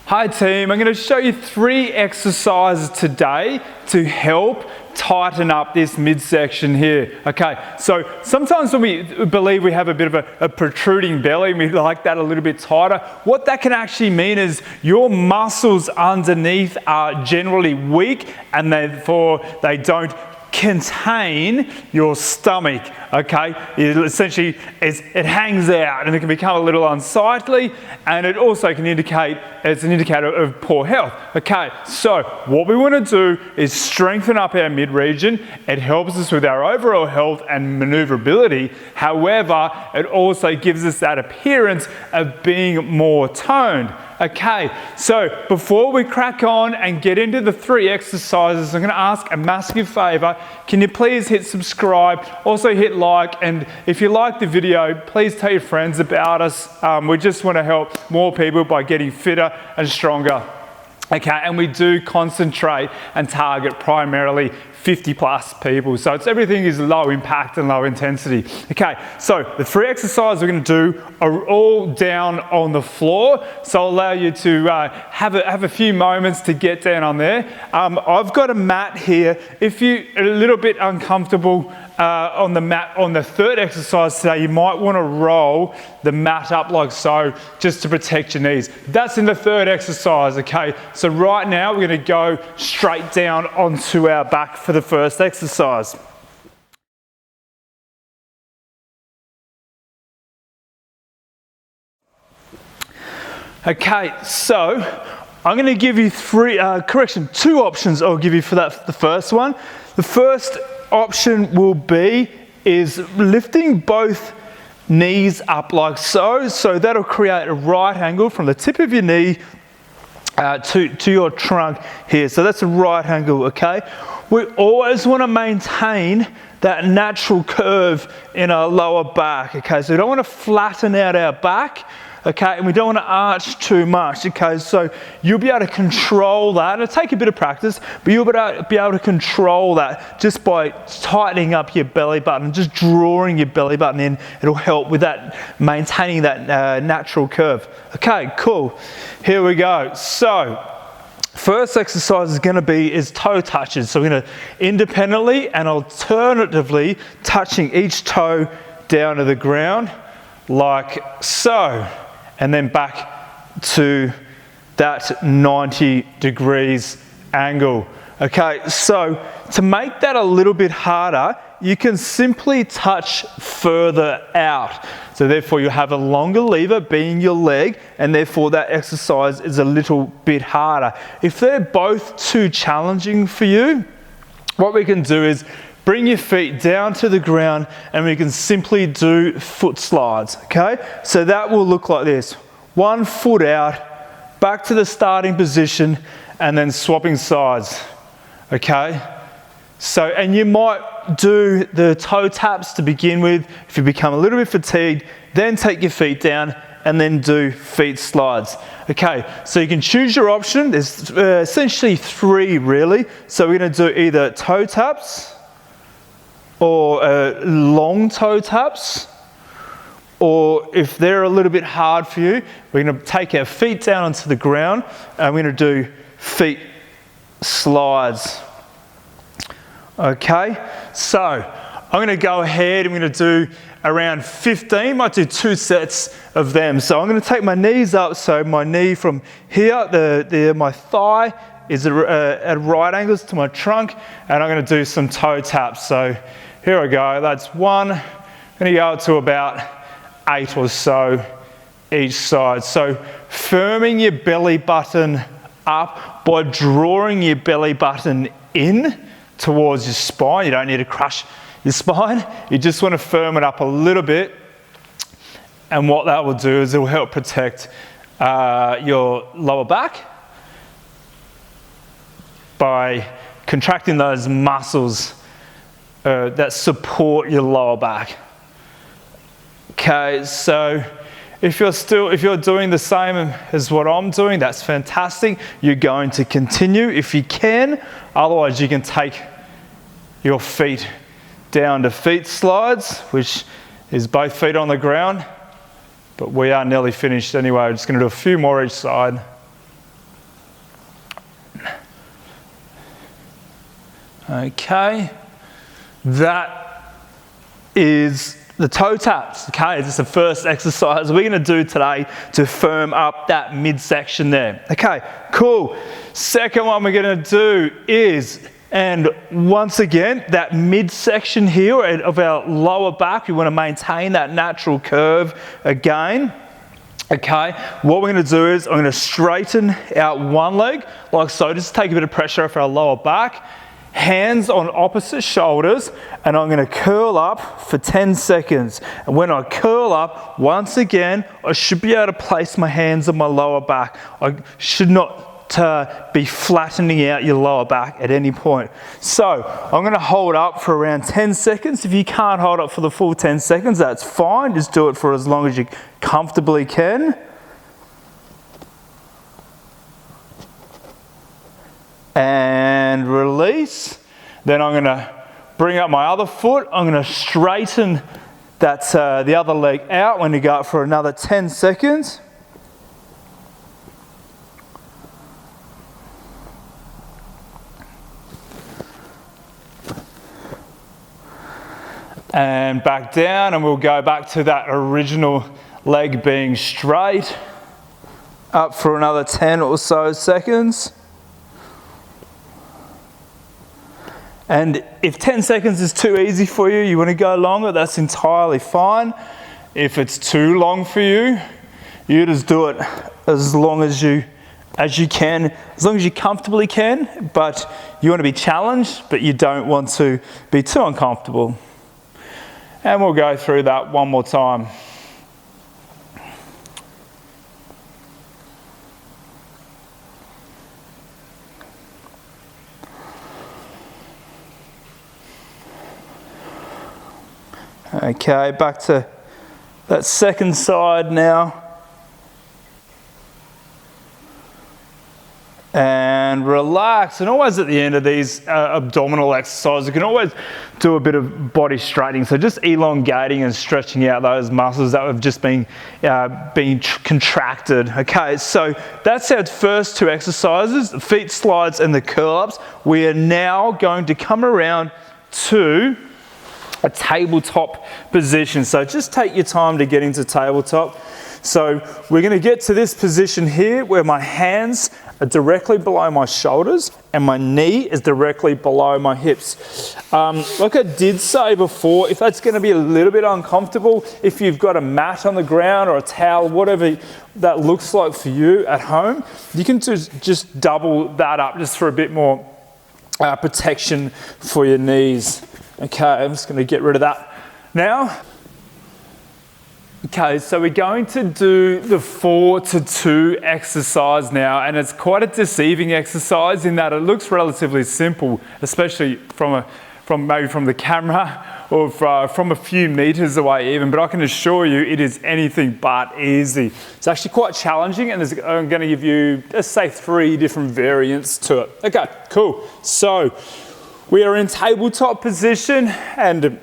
Hi team, I'm going to show you 3 exercises today to help tighten up this midsection here. Okay, so sometimes when we believe we have a bit of a protruding belly, we like that a little bit tighter. What that can actually mean is your muscles underneath are generally weak and therefore they don't contain your stomach. Okay, it hangs out and it can become a little unsightly, and it also can indicate it's an indicator of poor health. Okay, so what we want to do is strengthen up our mid region. It helps us with our overall health and maneuverability. However, it also gives us that appearance of being more toned. Okay, so before we crack on and get into the 3 exercises, I'm going to ask a massive favour. Can you please hit subscribe, also hit like, and if you like the video, please tell your friends about us. We just want to help more people by getting fitter and stronger. Okay, and we do concentrate and target primarily 50 plus people. So everything is low impact and low intensity. Okay, so the 3 exercises we're going to do are all down on the floor. So I'll allow you to have a few moments to get down on there. I've got a mat here. If you're a little bit uncomfortable on the mat on the 3rd exercise today, you might want to roll the mat up like so, just to protect your knees. That's in the 3rd exercise, okay? So right now we're going to go straight down onto our back for the 1st exercise. Okay, so I'm going to give you 2 options I'll give you for that, the first one. The first option is lifting both knees up like so. So that'll create a right angle from the tip of your knee to your trunk here. So that's a right angle, okay? We always want to maintain that natural curve in our lower back, okay? So we don't want to flatten out our back, okay? And we don't want to arch too much, okay? So you'll be able to control that. It'll take a bit of practice, but you'll be able to control that just by tightening up your belly button, just drawing your belly button in. It'll help with that, maintaining that natural curve. Okay, cool. Here we go. So first exercise is toe touches. So we're going to independently and alternatively touching each toe down to the ground like so, and then back to that 90 degrees angle. Okay, so to make that a little bit harder, you can simply touch further out. So therefore you have a longer lever being your leg, and therefore that exercise is a little bit harder. If they're both too challenging for you, what we can do is bring your feet down to the ground and we can simply do foot slides, okay? So that will look like this. 1 foot out, back to the starting position, and then swapping sides, okay? So, and you might do the toe taps to begin with. If you become a little bit fatigued, then take your feet down and then do feet slides. Okay, so you can choose your option. There's essentially 3 really. So we're gonna do either toe taps, or long toe taps, or if they're a little bit hard for you, we're going to take our feet down onto the ground and we're going to do feet slides. Okay, so I'm going to go ahead, I'm going to do around 15, might do 2 sets of them. So I'm going to take my knees up, so my knee from here, my thigh is at right angles to my trunk, and I'm going to do some toe taps. So here I go, that's 1. I'm going to go up to about 8 or so each side. So firming your belly button up by drawing your belly button in towards your spine. You don't need to crush your spine. You just want to firm it up a little bit. And what that will do is it will help protect your lower back by contracting those muscles that support your lower back. Okay, so if you're doing the same as what I'm doing, that's fantastic. You're going to continue if you can. Otherwise, you can take your feet down to feet slides, which is both feet on the ground. But we are nearly finished anyway. We're just going to do a few more each side. Okay, that is the toe taps. Okay, this is the first exercise we're going to do today to firm up that midsection there. Okay, cool. Second one we're going to do is, and once again, that midsection here of our lower back, we want to maintain that natural curve again. Okay, what we're going to do is I'm going to straighten out one leg like so, just take a bit of pressure off our lower back. Hands on opposite shoulders, and I'm going to curl up for 10 seconds. And when I curl up, once again, I should be able to place my hands on my lower back. I should not be flattening out your lower back at any point. So I'm going to hold up for around 10 seconds. If you can't hold up for the full 10 seconds, that's fine. Just do it for as long as you comfortably can. And release. Then I'm going to bring up my other foot. I'm going to straighten that the other leg out when you go up for another 10 seconds. And back down, and we'll go back to that original leg being straight. Up for another 10 or so seconds. And if 10 seconds is too easy for you, you want to go longer, that's entirely fine. If it's too long for you, you just do it as long as you can, as long as you comfortably can, but you want to be challenged, but you don't want to be too uncomfortable. And we'll go through that one more time. Okay, back to that second side now. And relax. And always at the end of these abdominal exercises, you can always do a bit of body straightening. So just elongating and stretching out those muscles that have just been contracted. Okay, so that's our first two exercises, the feet slides and the curl-ups. We are now going to come around to a tabletop position. So just take your time to get into tabletop. So we're going to get to this position here where my hands are directly below my shoulders and my knee is directly below my hips. Like I did say before, if that's going to be a little bit uncomfortable, if you've got a mat on the ground or a towel, whatever that looks like for you at home, you can just double that up just for a bit more protection for your knees. Okay, I'm just going to get rid of that now. Okay, so we're going to do the 4-2 exercise now, and it's quite a deceiving exercise in that it looks relatively simple, especially from the camera or from a few meters away even, but I can assure you it is anything but easy. It's actually quite challenging, and I'm going to give you, let's say, 3 different variants to it. Okay, cool. So we are in tabletop position, and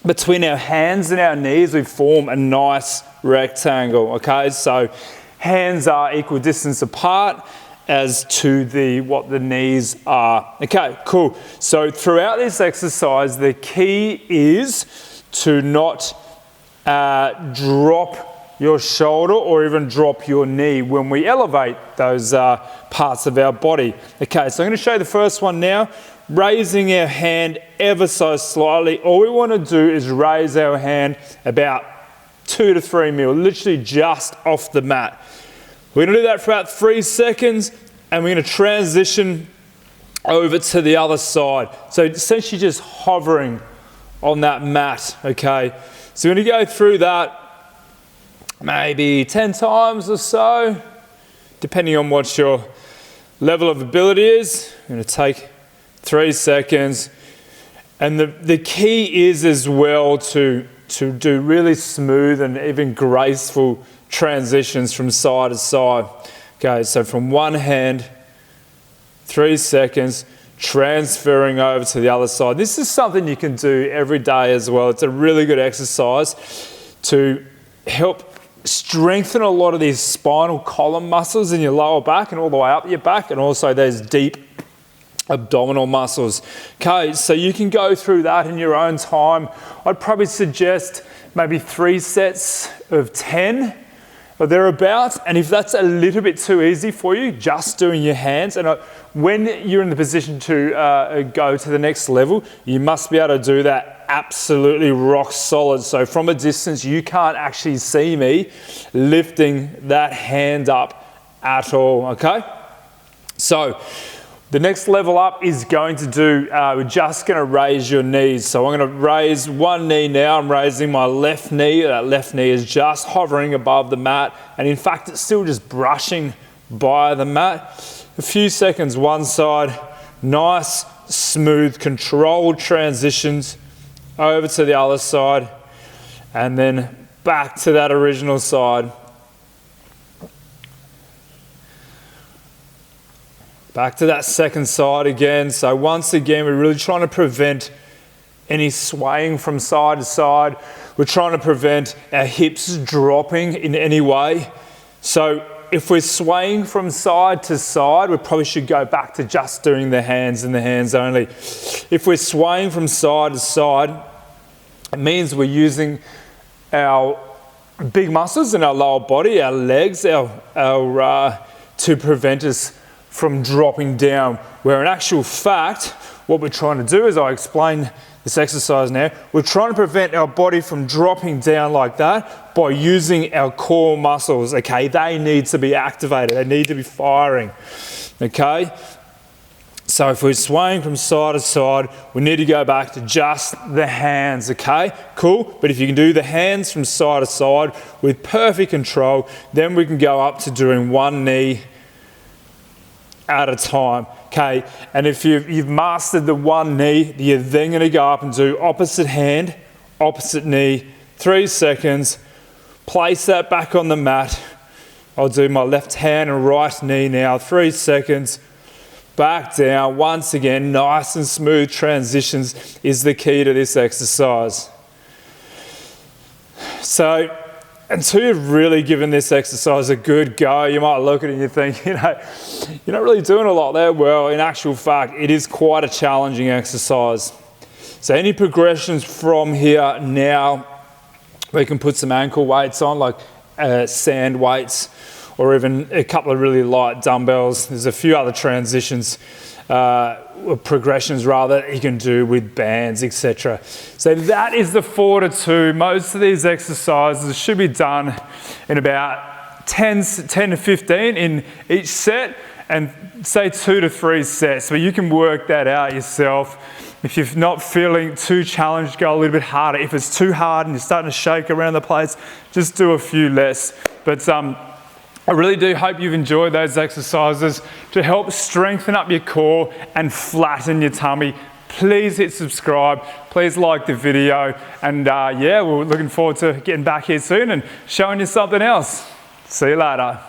between our hands and our knees, we form a nice rectangle, okay? So hands are equal distance apart as to what the knees are. Okay, cool. So throughout this exercise, the key is to not drop your shoulder or even drop your knee when we elevate those parts of our body. Okay, so I'm going to show you the first one now. Raising our hand ever so slightly. All we want to do is raise our hand about 2 to 3 mil, literally just off the mat. We're going to do that for about 3 seconds, and we're going to transition over to the other side. So essentially just hovering on that mat, okay? So we're going to go through that maybe 10 times or so, depending on what your level of ability is. I'm going to take 3 seconds. And the key is as well to do really smooth and even graceful transitions from side to side. Okay, so from one hand, 3 seconds, transferring over to the other side. This is something you can do every day as well. It's a really good exercise to help strengthen a lot of these spinal column muscles in your lower back and all the way up your back, and also those deep abdominal muscles. Okay, so you can go through that in your own time. I'd probably suggest maybe 3 sets of 10 or thereabouts. And if that's a little bit too easy for you, just doing your hands. And when you're in the position to go to the next level, you must be able to do that absolutely rock solid. So from a distance, you can't actually see me lifting that hand up at all, okay? So the next level up is going to do, we're just going to raise your knees. So I'm going to raise one knee now. I'm raising my left knee. That left knee is just hovering above the mat. And in fact, it's still just brushing by the mat. A few seconds one side. Nice, smooth, controlled transitions over to the other side. And then back to that original side. Back to that second side again. So once again, we're really trying to prevent any swaying from side to side. We're trying to prevent our hips dropping in any way. So if we're swaying from side to side, we probably should go back to just doing the hands and the hands only. If we're swaying from side to side, it means we're using our big muscles in our lower body, our legs, to prevent us from dropping down, where in actual fact, what we're trying to do, as I explain this exercise now, we're trying to prevent our body from dropping down like that by using our core muscles, okay? They need to be activated, they need to be firing, okay? So if we're swaying from side to side, we need to go back to just the hands, okay? Cool, but if you can do the hands from side to side with perfect control, then we can go up to doing one knee at a time, okay? And if you've mastered the one knee, you're then gonna go up and do opposite hand, opposite knee, 3 seconds, place that back on the mat. I'll do my left hand and right knee now, 3 seconds, back down. Once again, nice and smooth transitions is the key to this exercise. So, until you've really given this exercise a good go, you might look at it and you think, you're not really doing a lot there. Well, in actual fact, it is quite a challenging exercise. So any progressions from here now, we can put some ankle weights on, like sand weights, or even a couple of really light dumbbells. There's a few other transitions, progressions rather, you can do with bands, etc. So that is the 4 to 2. Most of these exercises should be done in about 10 to 15 in each set, and say 2 to 3 sets. So you can work that out yourself. If you're not feeling too challenged, go a little bit harder. If it's too hard and you're starting to shake around the place, just do a few less. But I really do hope you've enjoyed those exercises to help strengthen up your core and flatten your tummy. Please hit subscribe, please like the video, and yeah, we're looking forward to getting back here soon and showing you something else. See you later.